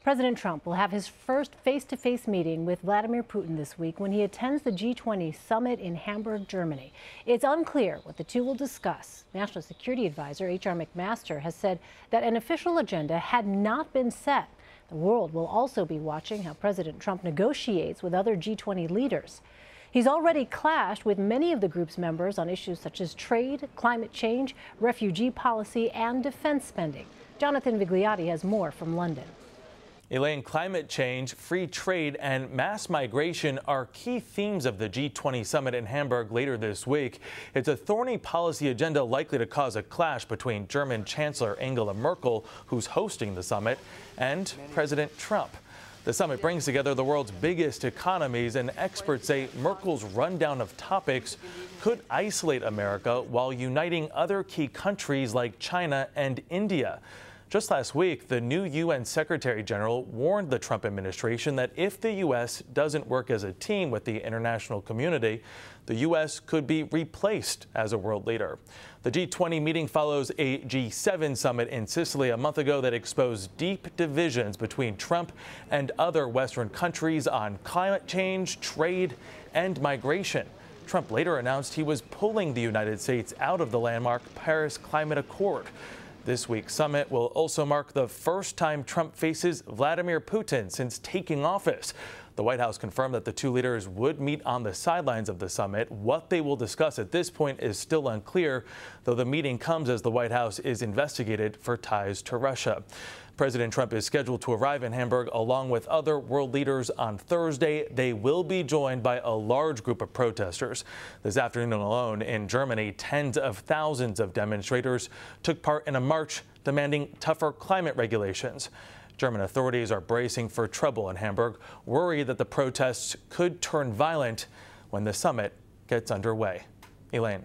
President Trump will have his first face-to-face meeting with Vladimir Putin this week when he attends the G20 summit in Hamburg, Germany. It's unclear what the two will discuss. National Security Advisor H.R. McMaster has said that an official agenda had not been set. The world will also be watching how President Trump negotiates with other G20 leaders. He's already clashed with many of the group's members on issues such as trade, climate change, refugee policy, and defense spending. Jonathan Vigliotti has more from London. Elaine, climate change, free trade, and mass migration are key themes of the G20 summit in Hamburg later this week. It's a thorny policy agenda likely to cause a clash between German Chancellor Angela Merkel, who's hosting the summit, and President Trump. The summit brings together the world's biggest economies, and experts say Merkel's rundown of topics could isolate America while uniting other key countries like China and India. Just last week, the new UN Secretary General warned the Trump administration that if the U.S. doesn't work as a team with the international community, the U.S. could be replaced as a world leader. The G20 meeting follows a G7 summit in Sicily a month ago that exposed deep divisions between Trump and other Western countries on climate change, trade, and migration. Trump later announced he was pulling the United States out of the landmark Paris Climate Accord. This week's summit will also mark the first time Trump faces Vladimir Putin since taking office. The White House confirmed that the two leaders would meet on the sidelines of the summit. What they will discuss at this point is still unclear, though the meeting comes as the White House is investigated for ties to Russia. President Trump is scheduled to arrive in Hamburg along with other world leaders on Thursday. They will be joined by a large group of protesters. This afternoon alone in Germany, tens of thousands of demonstrators took part in a march demanding tougher climate regulations. German authorities are bracing for trouble in Hamburg, worried that the protests could turn violent when the summit gets underway. Elaine.